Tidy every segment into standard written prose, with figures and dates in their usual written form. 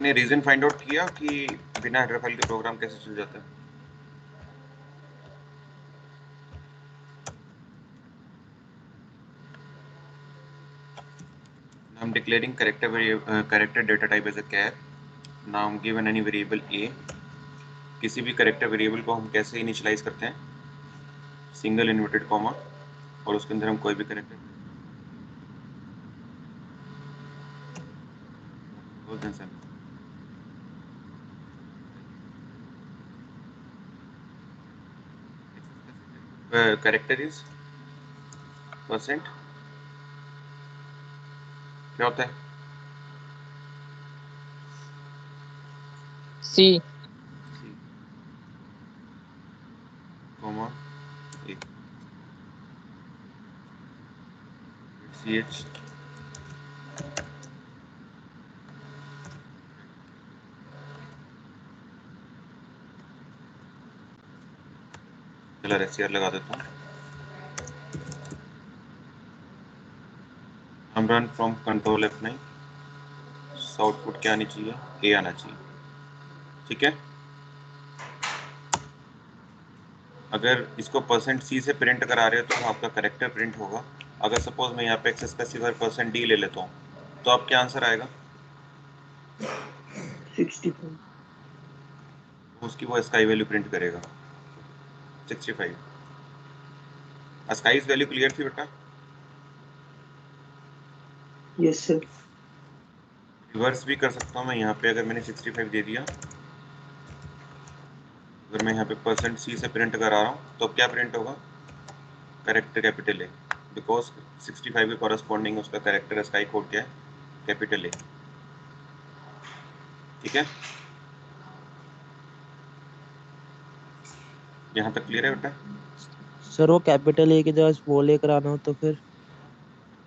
ने reason find out किया कि बिना हेडर फाइल के प्रोग्राम कैसे चल जाता है? I'm declaring character data type as a char. Now I'm given any variable a. किसी भी कैरेक्टर वेरिएबल को हम कैसे इनिशियलाइज करते हैं? सिंगल इन्वर्टेड कॉमा और उसके अंदर हम कोई भी कैरेक्टर कैरेक्टर इज परसेंट क्या होता है? सी कॉमा सी एच चलो एससीआर लगा देता हूँ। हम run from control F9। Output क्या आनी चाहिए? ए आना चाहिए। ठीक है, अगर इसको %c से प्रिंट करा रहे हो तो आपका कैरेक्टर प्रिंट होगा। अगर सपोज मैं यहाँ पे एक्सेस स्पेसिफायर %d ले लेता हूँ तो अब क्या आंसर आएगा? 65। उसकी वो स्काई वैल्यू प्रिंट करेगा 65। स्काईज वैल्यू क्लियर थी बेटा? Yes sir. रिवर्स भी कर सकता हूँ मैं यहाँ पे। अगर मैंने 65 दे दिया, अगर मैं यहाँ पे %c से प्रिंट करा रहा हूँ तो क्या प्रिंट होगा? कैरेक्टर कैपिटल ए, बिकॉज 65 के कॉरेस्पॉन्डिंग उसका कैरेक्टर स्काई कोड क्या है? Capital A. ठीक है, यहाँ तक क्लियर है बेटा? सर वो कैपिटल ए की जगह स्मॉल ए कराना हो तो फिर?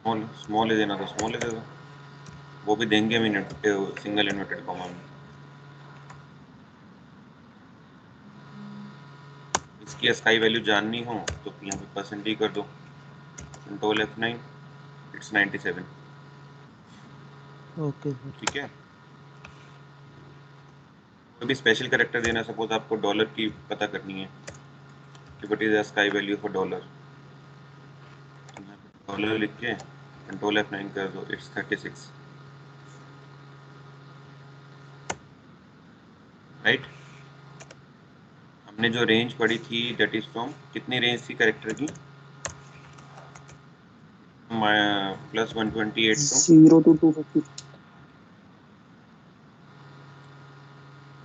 स्मॉल ए देना तो स्मॉल ए दे दो, वो भी देंगे सिंगल इन्वर्टेड कॉमा में। इसकी स्काई वैल्यू जाननी हो तो यहाँ पे %d कर दो, control F9, it's 97। Okay sir. ठीक है, कोई भी स्पेशल कैरेक्टर देना, सपोज आपको डॉलर की पता करनी है कि what is the sky value for dollar, dollar लिख के कंट्रोल F9 कर दो, इट्स 36। राइट, हमने जो रेंज पढ़ी थी दैट इज फ्रॉम, कितनी रेंज थी कैरेक्टर की? +128 टू 0 to 250।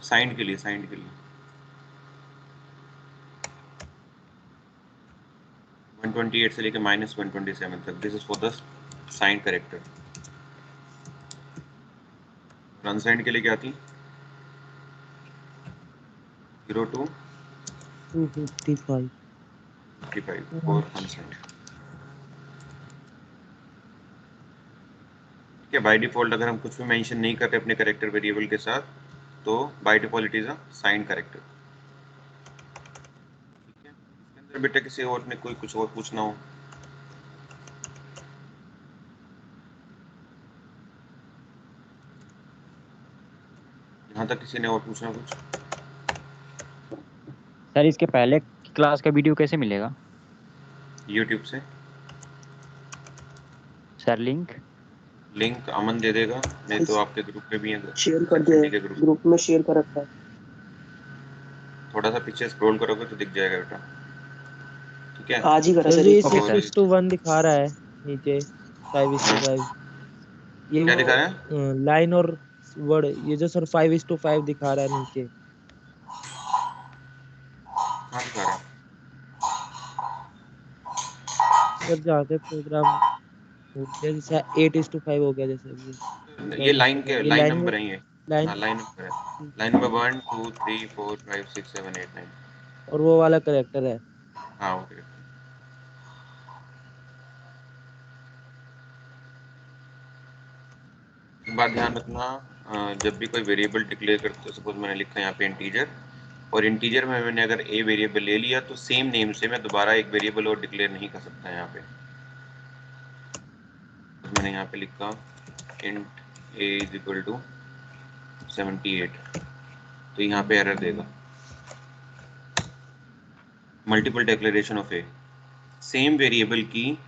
साइंड के लिए, साइंड के लिए 128 से लेके -127 तक। This is for the signed character. Unsigned के लिए क्या थी? 0 to 255। 55 for unsigned. ठीक है, बाय डिफॉल्ट अगर हम कुछ भी मेंशन नहीं करते अपने कैरेक्टर वेरिएबल के साथ तो by default it is a signed character. ठीक है, इसके अंदर बेटा किसी और ने कोई कुछ और पूछना हो? यहाँ तक किसी ने और पूछना कुछ? सर इसके पहले क्लास का वीडियो कैसे मिलेगा यूट्यूब से। सर? लिंक अमन दे देगा, नहीं तो आपके ग्रुप में भी है, शेयर कर दिया है, के ग्रुप। ग्रुप में शेयर कर रखा है। थोड़ा सा पीछे स्क्रॉल करोगे तो दिख जाएगा बेटा। ठीक है, आज ही करा सर सर। ये ओके सर। 6:1 दिखा रहा है नीचे, 5:5। ये क्या वो दिखा रहा है? लाइन और वर्ड, ये जो सर 5:5 दिखा रहा है नीचे। हाँ दिखा रहा है। सर जहाँ से प्रोग्राम हो गया, जैसे 8:5 हो गया, जैसे वो ये 7:5 ये लाइन लाइन नंबर में है ये। हाँ लाइन। लाइन नंबर है। Line number 1 2 3 4 5 6 7 8 9। और वो वाला करेक्टर है। हाँ ओके। एक बात ध्यान रखना, जब भी कोई वेरिएबल डिक्लेयर करते हो, सपोज मैंने लिखा है यहाँ पे इंटीजर, और इंटीजर में मैंने अगर ए वेरिएबल ले लिया तो सेम नेम से मैं दोबारा एक वेरिएबल और डिक्लेयर नहीं कर सकता। यहाँ पे तो मैंने यहाँ पे लिखा int a is equal to 78, तो यहाँ पे एरर देगा। Multiple declaration of a, same variable की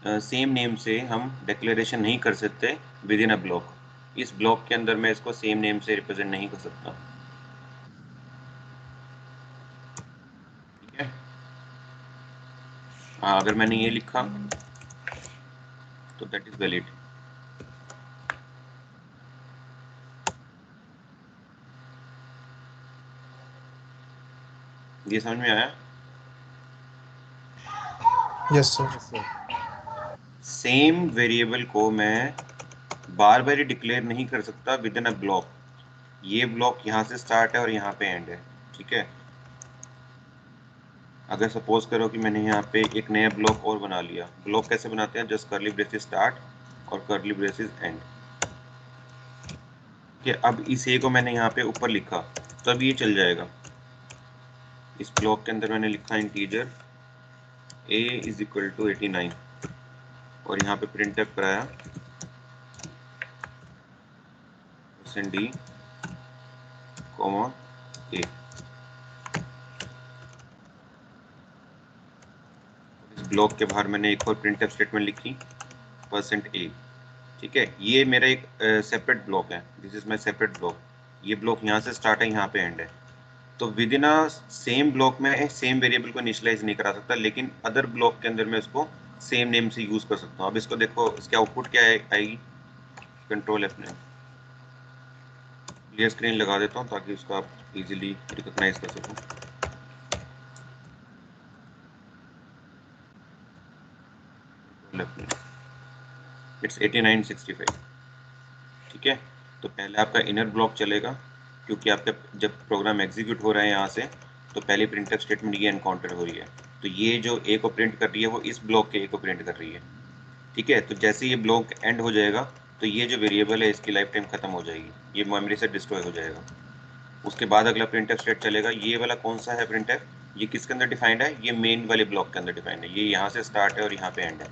सेम नेम से हम डिक्लेरेशन नहीं कर सकते विद इन अ ब्लॉक। इस ब्लॉक के अंदर मैं इसको सेम नेम से रिप्रेजेंट नहीं कर सकता, ठीक है। हाँ, अगर मैंने ये लिखा तो दैट इज वैलिड। ये समझ में आया? Yes sir. सेम वेरिएबल को मैं बार बार ही डिक्लेयर नहीं कर सकता विद इन अ ब्लॉक। ये ब्लॉक यहाँ से स्टार्ट है और यहाँ पे एंड है, ठीक है। अगर सपोज करो कि मैंने यहाँ पे एक नया ब्लॉक और बना लिया। ब्लॉक कैसे बनाते हैं? जस्ट कर्ली ब्रेसेस स्टार्ट और कर्ली ब्रेसेस एंड, कि अब इस ए को मैंने यहाँ पे ऊपर लिखा तो अब ये चल जाएगा। इस ब्लॉक के अंदर मैंने लिखा integer a is equal to 89 और यहाँ पे प्रिंट एफ कराया %d, a। इस ब्लॉक के बाहर मैंने एक और प्रिंट एफ स्टेटमेंट लिखी %a, ठीक है। ये मेरा एक सेपरेट ब्लॉक है, this is my separate block. ये ब्लॉक यहाँ से स्टार्ट है, यहाँ पे एंड है। तो within a same block में सेम वेरिएबल को इनिशियलाइज नहीं करा सकता, लेकिन अदर ब्लॉक के अंदर मैं इसको सेम नेम से यूज कर सकता हूँ। अब इसको देखो, इसके आउटपुट क्या आएगी? कंट्रोल F9, क्लियर स्क्रीन लगा देता हूँ ताकि इसको आप इजीली रिकॉग्नाइज कर सको। इट्स 8965, ठीक है। तो पहले आपका इनर ब्लॉक चलेगा, क्योंकि आपका जब प्रोग्राम एग्जीक्यूट हो रहा है यहाँ से, तो पहले प्रिंटफ स्टेटमेंट ये एनकाउंटर हो रही है। तो ये जो ए को प्रिंट कर रही है वो इस ब्लॉक के ए को प्रिंट कर रही है, ठीक है। तो जैसे ये ब्लॉक एंड हो जाएगा तो ये जो वेरिएबल है इसकी लाइफ टाइम खत्म हो जाएगी, ये मेमोरी से डिस्ट्रॉय हो जाएगा। उसके बाद अगला प्रिंटफ स्टेट चलेगा। ये वाला कौन सा है प्रिंटफ? ये किसके अंदर डिफाइंड है? ये मेन वाले ब्लॉक के अंदर डिफाइंड है। ये यहाँ से स्टार्ट है और यहाँ पे एंड है।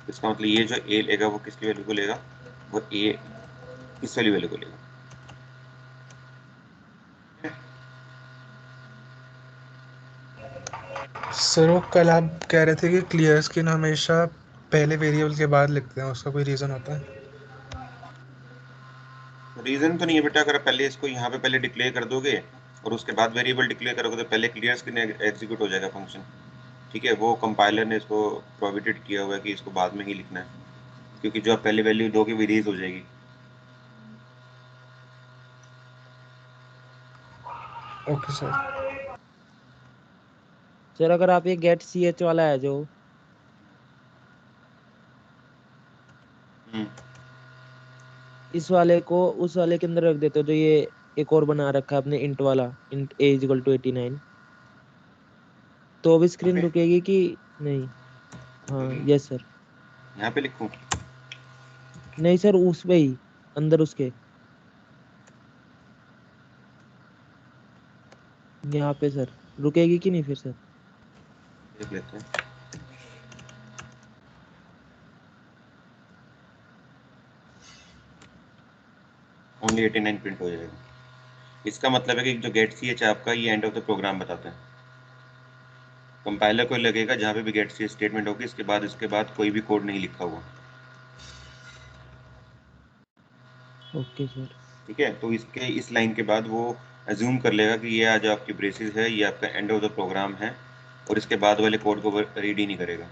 इसका मतलब ये जो ए लेगा वो किसकी वैल्यू को लेगा? वो ए इस वाली वैल्यू को लेगा। सर वो कल आप कह रहे थे कि क्लियर स्क्रीन हमेशा पहले वेरिएबल के बाद लिखते हैं, उसका कोई रीज़न होता है? रीजन तो नहीं है बेटा, अगर पहले इसको यहाँ पे पहले डिक्लेयर कर दोगे और उसके बाद वेरिएबल डिक्लेयर करोगे तो पहले क्लियर स्क्रीन एग्जीक्यूट हो जाएगा फंक्शन, ठीक है। वो कंपाइलर ने इसको प्रोविडेड किया हुआ है कि इसको बाद में ही लिखना है, क्योंकि जो आप पहले वैल्यू दोगे वो रीज हो जाएगी। Okay sir. सर अगर आप ये गेट ch वाला है जो, इस वाले को उस वाले के अंदर रख देते हो, जो ये एक और बना रखा है आपने इंट वाला, इंट a इक्वल टू 89, तो अब स्क्रीन रुकेगी कि नहीं? हाँ यस सर। यहाँ पे लिखूँ? नहीं सर, उस पे ही अंदर उसके, यहाँ पे सर रुकेगी कि नहीं फिर सर? देख लेते हैं। ओनली 89 प्रिंट हो जाएगा। इसका मतलब है कि जो गेट सी एच आपका ये एंड ऑफ द प्रोग्राम बताता है। कंपाइलर को लगेगा जहाँ पे भी गेट सी स्टेटमेंट होगी इसके बाद कोई भी कोड नहीं लिखा हुआ, ओके सर। ठीक है। तो इसके इस लाइन के बाद वो अज्यूम कर लेगा कि ये आज आपकी ब्रेसिस है, ये आपका एंड ऑफ द प्रोग्राम है, और इसके बाद वाले कोड को रीड ही नहीं करेगा।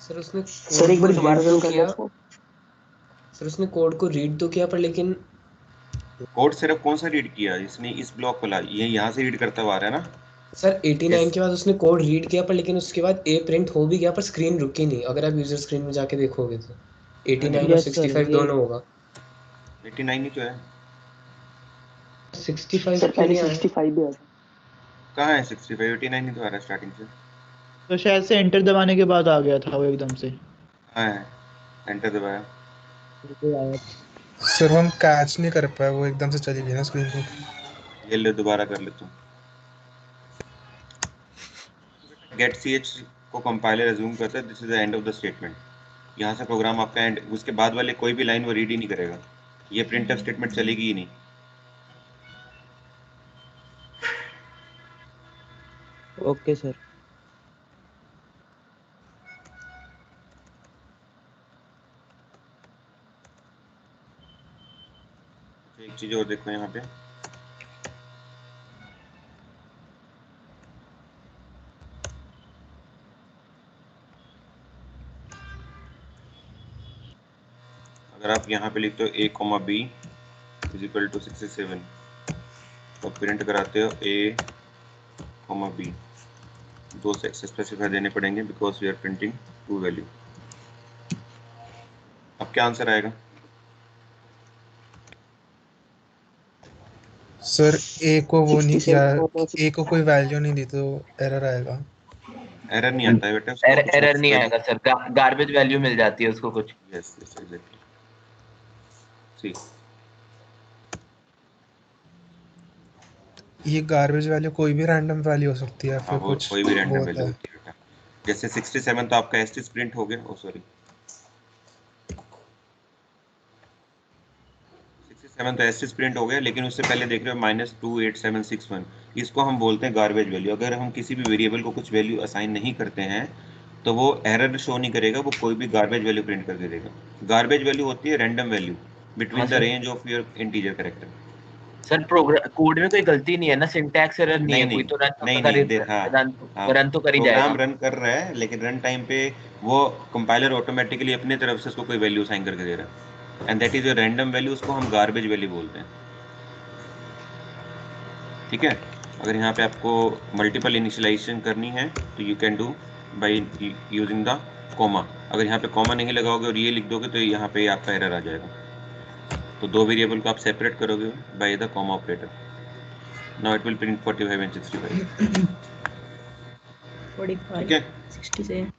सर उसने सर एक बार दोबारा रन करना किया, इसको। सर उसने कोड को रीड तो किया, पर लेकिन कोड सिर्फ कौन सा रीड किया? इसने इस ब्लॉक वाला, ये यहाँ से रीड करता हुआ आ रहा है ना। सर 89 के बाद उसने कोड रीड किया, पर लेकिन उसके बाद ए प्रिंट हो भी गया, पर स्क्रीन रुकी नहीं। अगर आप यूजर स्क्रीन में जाके देखोगे तो 89 और यस सर, 65 ये दोनों होगा। 89 ही तो है। 65 सर क्यों पहले नहीं आया? 65 भी आया था। कहाँ है 65? 89 ही तो आ रहा है स्टार्टिंग से। तो शायद से एंटर दबाने के बाद आ गया था वो एकदम से। हाँ है, एंटर दबाया। सर हम कैच नहीं कर पाए, वो एकदम से चली गई ना स्क्रीन को। ये ले दोबारा कर लेता हूँ। गेट सी एच को कंपाइलर अज्यूम करता है this is the end of the statement. यहाँ से प्रोग्राम आपका एंड, उसके बाद वाले कोई भी लाइन वो रीड ही नहीं करेगा। ये प्रिंटफ स्टेटमेंट चलेगी ही नहीं। Okay sir. एक चीज और देखो यहाँ पे, अगर आप यहाँ पे लिखते हो a comma b is equal to 67, तो प्रिंट कराते हो a कॉमा b, दो से स्पेसिफाई देने पड़ेंगे because we are printing two value. अब क्या आंसर आएगा? सर ए को वो नहीं किया, ए को कोई वैल्यू नहीं दी तो एरर आएगा। एरर नहीं आता है बेटा, उसको कुछ एरर नहीं आएगा सर, गार्बेज वैल्यू मिल जाती है उसको कुछ। Yes yes exactly. सी ये गार्बेज वैल्यू कोई भी रैंडम वैल्यू हो सकती है, हाँ, फिर वो कुछ कोई भी वो रैंडम होता वैल्यू है। होती है बेटा। जैसे 67 तो आपका एस्टिस प्रिंट हो गया, ओ सॉरी 67 तो एस्टिस प्रिंट हो गया, लेकिन उससे पहले देख रहे हो -28761, इसको हम बोलते हैं गार्बेज वैल्यू। अगर हम किसी भी वेरिएबल को कुछ वैल्यू असाइन नहीं करते हैं तो वो एरर शो नहीं करेगा, वो कोई भी गार्बेज वैल्यू प्रिंट करके देगा। गार्बेज वैल्यू होती है random value between the range of your integer character. Sir program code में कोई गलती नहीं है ना, सिंटैक्स एरर नहीं है कोई, तो रन नहीं कर नहीं हाँ हाँ, रन तो कर ही प्रोग्राम जाएगा। रन कर रहा है, लेकिन रन टाइम पे वो कंपाइलर ऑटोमेटिकली अपने तरफ से उसको कोई वैल्यू असाइन करके दे रहा है, and that is a random value, उसको हम गार्बेज वैल्यू बोलते हैं। ठीक है, अगर यहाँ पे आपको मल्टीपल इनिशियलाइजेशन करनी है तो you can do by using the comma. अगर यहाँ पे कॉमा नहीं लगाओगे और ये लिख दोगे तो यहाँ पे आपका एरर आ जाएगा। तो दो वेरिएबल को आप सेपरेट करोगे by the comma operator. Now it will print 45 and 65। 45 ठीक है, 67।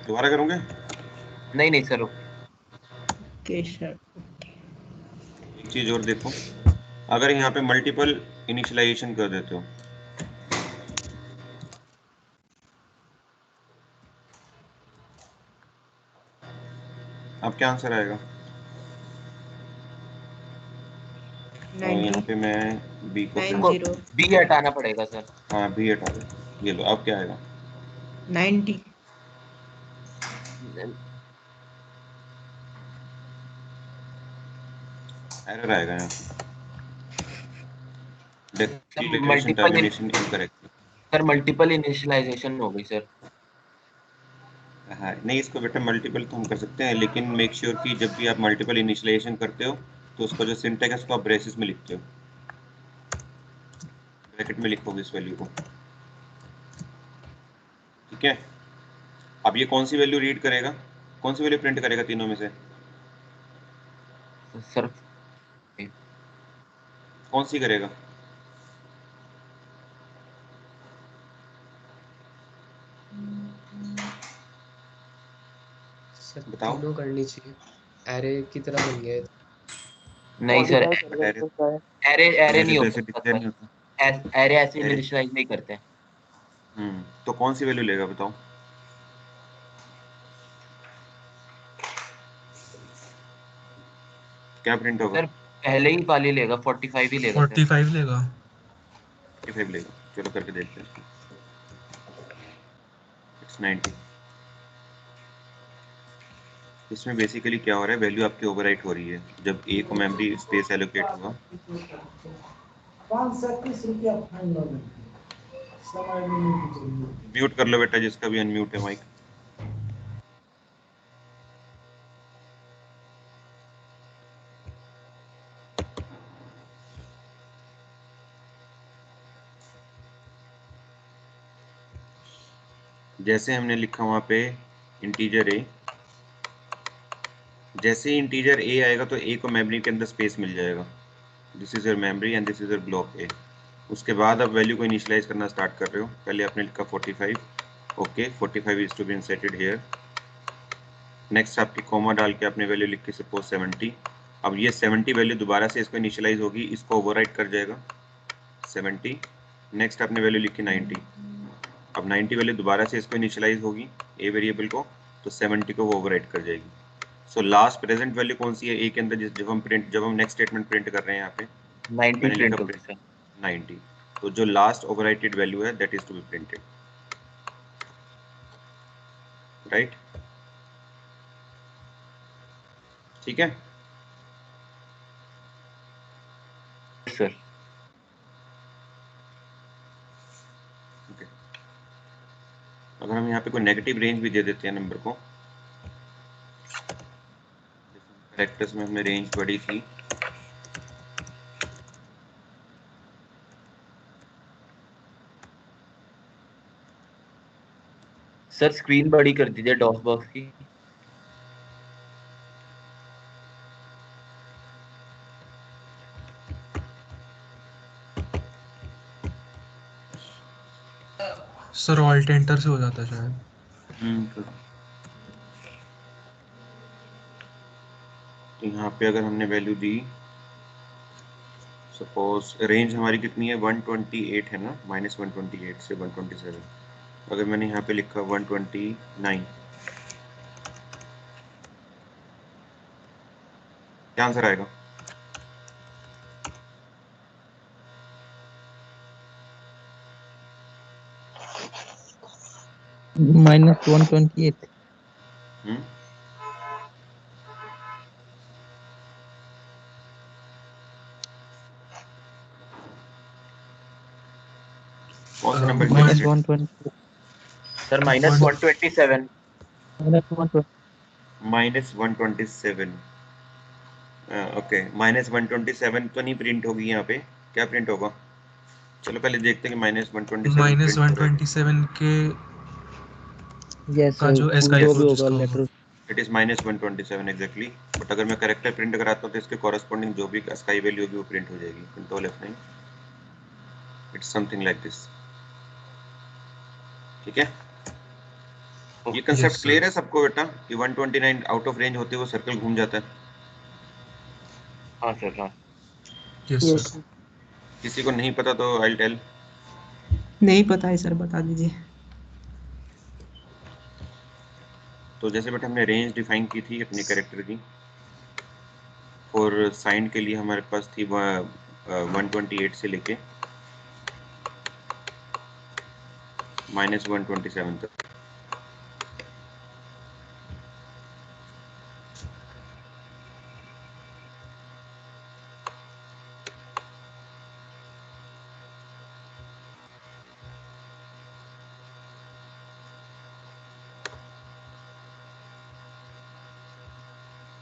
दोबारा करोगे? नहीं सर। Okay sir. एक चीज और देखो, अगर यहाँ पे मल्टीपल इनिशियलाइजेशन कर देते हो अब क्या आंसर आएगा? यहाँ पे मैं बी को 90 बी हटाना पड़ेगा सर। हाँ बी हटा दो, ये लो, अब क्या आएगा? 90 एरर आएगा यहाँ पे, declaration multiple termination incorrect. Sir multiple initialisation हो गई सर। हाँ नहीं, इसको बेटा मल्टीपल तो हम कर सकते हैं, लेकिन मेक श्योर कि जब भी आप मल्टीपल इनिशियलाइजेशन करते हो तो उसका जो सिंटैक्स है उसको आप ब्रेसेस में लिखते हो, ब्रैकेट में लिखोगे इस वैल्यू को। ठीक है, अब ये कौन सी वैल्यू रीड करेगा, कौन सी वैल्यू प्रिंट करेगा तीनों में से? सर कौन सी करेगा? सर बताओ। तीनों करनी चाहिए, एरे की तरह बन गया है। नहीं सर, एरे एरे नहीं ऐसे होता डिक्लेयर नहीं सर, होता। एरे ऐसे Array- इनिशियलाइज नहीं करते। तो कौन सी वैल्यू लेगा बताओ? क्या प्रिंट होगा? सर पहले ही वाली लेगा, 45 ही लेगा सर। 45 लेगा। 45 लेगा, चलो करके देखते हैं। It's 90। इसमें बेसिकली क्या हो रहा है, वैल्यू आपकी ओवरराइट हो रही है। जब ए को मेमोरी स्पेस एलोकेट होगा, 530 रुपया फाइनल समय म्यूट कर लो बेटा जिसका भी अनम्यूट है माइक। जैसे हमने लिखा वहां पे इंटीजर ए, जैसे ही इंटीजर ए आएगा तो ए को मेमोरी के अंदर स्पेस मिल जाएगा। This is your memory and this is your block ए। उसके बाद आप वैल्यू को इनिशियलाइज करना स्टार्ट कर रहे हो। पहले आपने लिखा 45, okay 45 is to be inserted here. Next आपकी कॉमा डाल के आपने वैल्यू लिख के सपोज 70। अब ये 70 वैल्यू दोबारा से इसको इनिशियलाइज होगी, इसको ओवरराइट कर जाएगा 70। नेक्स्ट आपने वैल्यू लिखी 90। अब 90 वैल्यू दोबारा से इसको इनिशियलाइज होगी ए वेरिएबल को, तो 70 को वो ओवरराइट कर जाएगी। सो लास्ट प्रेजेंट वैल्यू कौन सी है ए के अंदर, जब हम नेक्स्ट स्टेटमेंट प्रिंट कर रहे हैं यहाँ पे 90 प्रिंट होगी सर। 90, तो जो लास्ट ओवरराइटेड वैल्यू है that is to be printed, right? ठीक है सर। ओके, अगर हम यहाँ पे कोई नेगेटिव रेंज भी दे देते हैं नंबर को, कैरेक्टर्स में हमने रेंज पढ़ी थी, सर स्क्रीन बड़ी कर दीजिए डॉस बॉक्स की। सर ऑल्ट एंटर से हो जाता है शायद। तो यहाँ पे अगर हमने वैल्यू दी, सपोज रेंज हमारी कितनी है 128 है ना, -128 से 127, अगर मैंने यहाँ पे लिखा 129, क्या आंसर आएगा? -128। कौन सा नंबर? -120। सर -127। -127, ओके, -127 तो नहीं प्रिंट होगी यहाँ पे, क्या प्रिंट होगा? चलो पहले देखते हैं कि -127 के यस का जो एसकाई जो भी फ्लो होगा later, it is -127 exactly, but अगर मैं करेक्टर प्रिंट कराता हूँ तो इसके कॉरेस्पॉन्डिंग जो भी एसकाई वैल्यू होगी वो प्रिंट हो जाएगी। Control F9, it's something like this. ठीक है, ये कंसेप्ट क्लियर है सबको बेटा कि 129 आउट ऑफ रेंज होते हुए सर्कल घूम जाता है? हाँ सर, हाँ। Yes sir. किसी को नहीं पता तो आई टेल। नहीं पता है सर, बता दीजिए। तो जैसे बेटा हमने रेंज डिफाइन की थी अपने कैरेक्टर की, और साइन के लिए हमारे पास थी 128 से लेके -127 तक।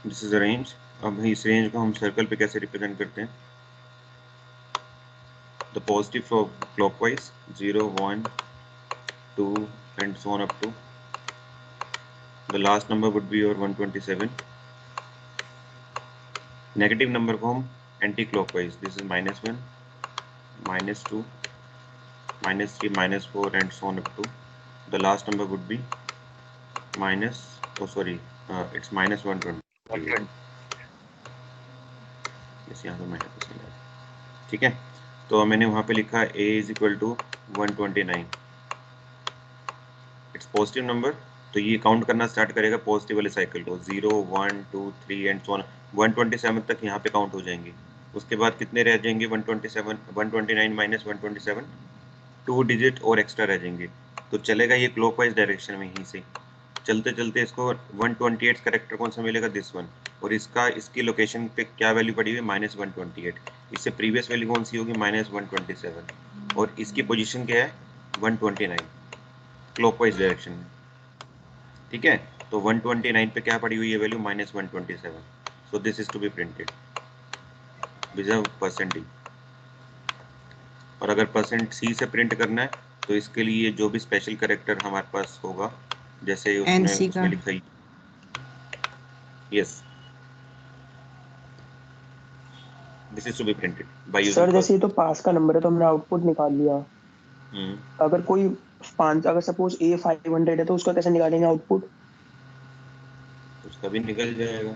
This is a range. अब इस रेंज को हम सर्कल पे कैसे रिप्रेजेंट करते हैं? The positive clockwise 0 1 2 and so on up to the last number would be your 127. Negative number को हम anti clockwise, this is -1 -2 -3 -4 and so on up to the last number would be it's -120। इस यहाँ पे minus, ठीक है। तो मैंने वहाँ पे लिखा a is equal to 129, it's positive number, तो ये काउंट करना स्टार्ट करेगा पॉजिटिव वाले साइकिल को, 0 1 2 3 एंड सो ऑन 127 तक यहाँ पे काउंट हो जाएंगे। उसके बाद कितने रह जाएंगे? 129 माइनस 127, 2 डिजिट और एक्स्ट्रा रह जाएंगे। तो चलेगा ये क्लॉकवाइज डायरेक्शन में, यहीं से चलते चलते इसको 128 करेक्टर कौन सा मिलेगा? This one. और इसकी लोकेशन पे क्या वैल्यू पड़ी हुई है? -128। इससे प्रीवियस वैल्यू कौन सी होगी? -127। और इसकी पोजीशन क्या है? 129 क्लॉकवाइज डायरेक्शन में। ठीक है, तो 129 पे क्या पड़ी हुई है value? -127। So this is to be printed with %d। और अगर %c से प्रिंट करना है तो इसके लिए जो भी स्पेशल कैरेक्टर हमारे पास होगा, जैसे उसमें लिखा है, yes, this is to be printed by using. Sir जैसे ये तो पास का नंबर है तो हमने आउटपुट निकाल लिया, अगर कोई 5, अगर सपोज a 500 है तो उसका कैसे निकालेंगे आउटपुट? उसका भी निकल जाएगा,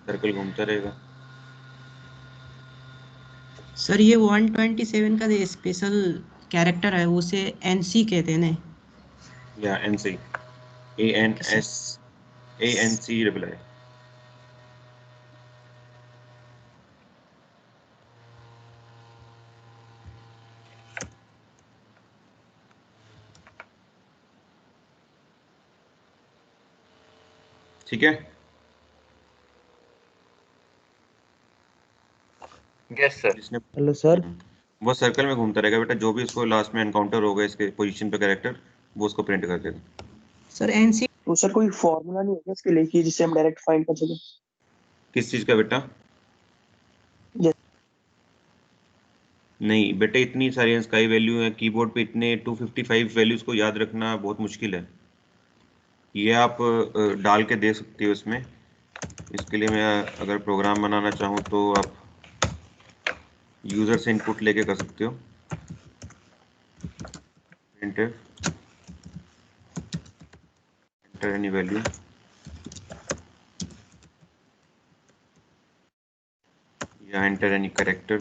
सर्कल घूमता रहेगा। सर ये 127 का स्पेशल कैरेक्टर है, उसे NC कहते हैं ना? या NC, ANS ANC रिप्लाई। ठीक है, यस सर। Hello sir. वो सर्कल में घूमता रहेगा बेटा, जो भी उसको लास्ट में एनकाउंटर होगा इसके पोजीशन पे कैरेक्टर, वो उसको प्रिंट कर देगा। सर एनसी तो सर कोई फॉर्मूला नहीं होगा इसके लिए कि जिससे हम डायरेक्ट फाइंड कर सकें? किस चीज का बेटा? Yes. नहीं बेटे, इतनी सारी स्काई वैल्यू है कीबोर्ड पे, इतने 255 वैल्यूज को याद रखना बहुत मुश्किल है। ये आप डाल के दे सकते हो इसमें। इसके लिए मैं अगर प्रोग्राम बनाना चाहूँ तो आप यूजर से इनपुट लेके कर सकते हो। printf enter any value, या enter any character।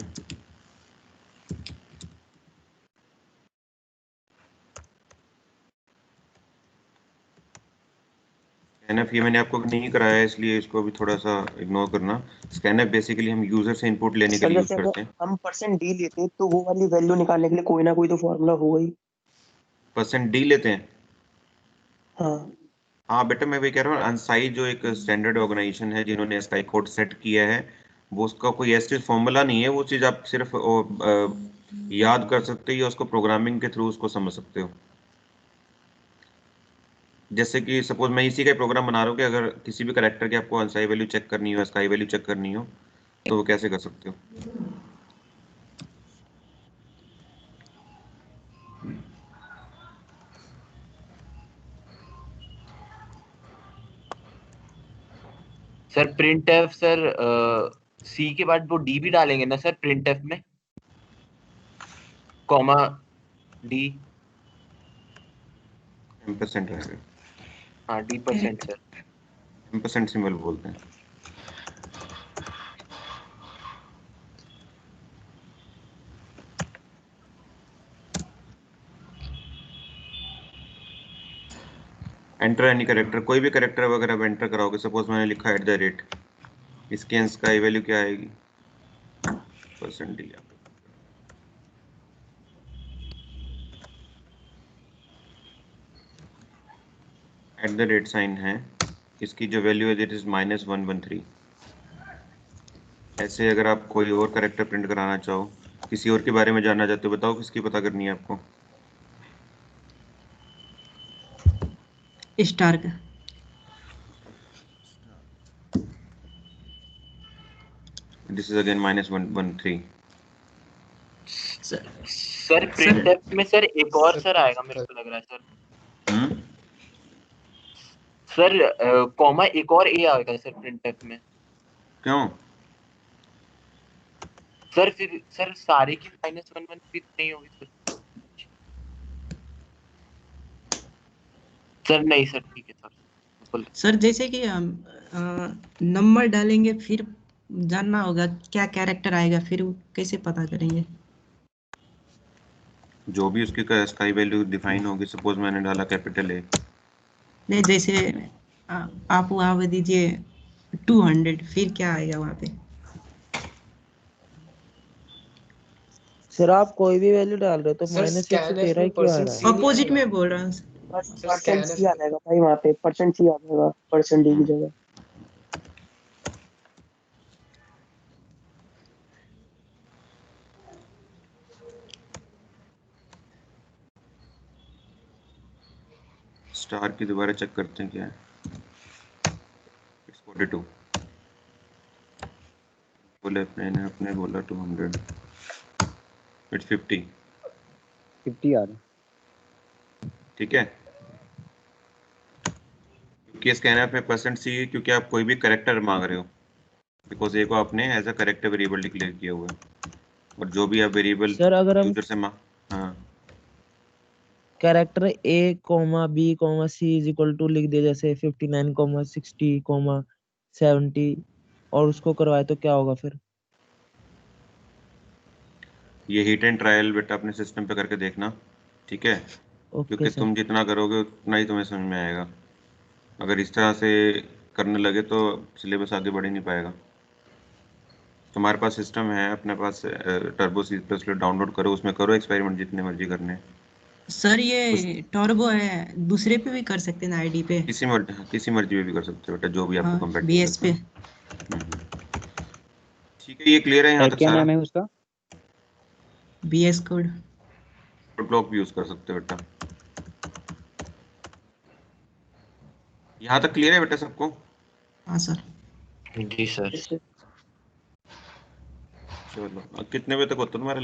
स्कैनफ ये मैंने आपको नहीं कराया है, इसलिए इसको भी थोड़ा सा इग्नोर करना। स्कैनफ बेसिकली हम यूजर से इनपुट लेने के सर लिए यूज जैसे करते हैं। अगर हम %d लेते हैं तो वो वाली वैल्यू निकालने के लिए कोई ना कोई तो फॉर्मूला होगा ही। %d लेते हैं? हाँ हाँ बेटा, मैं वही कह रहा हूँ, अनसाई जो एक स्टैंडर्ड ऑर्गेनाइजेशन है जिन्होंने स्काई कोड सेट किया है, वो उसका कोई ऐसी फॉर्मूला नहीं है। वो चीज़ आप सिर्फ याद कर सकते हो या उसको प्रोग्रामिंग के थ्रू उसको समझ सकते हो। जैसे कि सपोज मैं इसी का प्रोग्राम बना रहा हूँ कि अगर किसी भी करेक्टर की आपको अनसाई वैल्यू चेक करनी हो, स्काई वैल्यू चेक करनी हो, तो वो कैसे कर सकते हो? सर printf सर सी के बाद वो डी भी डालेंगे ना सर printf में, कॉमा डी। %, रहेगा। हाँ d% सर। %, सिंबल बोलते हैं। एंटर एनी करेक्टर, कोई भी करेक्टर अगर आप एंटर कराओगे, सपोज मैंने लिखा @ इसके स्काई वैल्यू क्या आएगी? %d। साइन है, इसकी जो वैल्यू है दैट इज -113। ऐसे अगर आप कोई और करेक्टर प्रिंट कराना चाहो, किसी और के बारे में जानना चाहते हो, बताओ किसकी पता करनी है आपको? स्टार का। This is again -113। Sir printf में सर एक और सर आएगा मेरे को लग रहा है सर। सर कॉमा एक और ए आएगा सर printf में। क्यों? सर फिर सर सारे की -113 नहीं होगी सर। सर नहीं सर, ठीक है सर। सर जैसे कि हम नंबर डालेंगे, फिर जानना होगा क्या कैरेक्टर आएगा, फिर वो कैसे पता करेंगे? जो भी उसकी स्काई वैल्यू डिफाइन होगी, सपोज मैंने डाला कैपिटल A। नहीं, जैसे आप वहाँ पे दीजिए 200, फिर क्या आएगा वहाँ पे? सर आप कोई भी वैल्यू डाल रहे हो तो सर -113 में क्यों आ रहा है? अपोजिट में बोल रहा हूँ। %c आ जाएगा भाई, वहाँ पे %c आ जाएगा %d की जगह। स्टार की दोबारा चेक करते हैं क्या है। It's 42। बोले अपने बोला 200। It's 50। 50 आ रहा है। ठीक है, क्योंकि स्कैनर पे %c, क्योंकि आप कोई भी करेक्टर मांग रहे हो, बिकॉज ए को आपने as a character variable declare किया हुआ है, और जो भी आप वेरिएबल सर अगर हम यूजर से हाँ कैरेक्टर A, B, C लिख दे, जैसे 59, 60, 70 और उसको करवाए तो क्या होगा फिर? ये हिट एंड ट्रायल बेटा अपने सिस्टम पे करके देखना, ठीक है? ओके क्योंकि सर। तुम जितना करोगे उतना ही तुम्हें समझ में आएगा। अगर इस तरह से करने लगे तो सिलेबस आगे बढ़ ही नहीं पाएगा। तुम्हारे पास सिस्टम है, अपने पास टर्बो C++ डाउनलोड करो, उसमें करो एक्सपेरिमेंट जितने मर्जी करने हैं। सर ये टर्बो है, दूसरे पे भी कर सकते हैं ना, आईडी पे? किसी मर्जी पे भी कर सकते हो बेटा, जो भी आपको हाँ, कंपेटेबल बीएस पे। ठीक है, ये क्लियर है यहाँ तक क्या सारा? नाम है उसका? VS code. ब्लॉक भी यूज कर सकते हो बेटा। यहाँ तक क्लियर है बेटा सबको? हाँ सर। जी सर। चलो, कितने बजे तक होता है तुम्हारा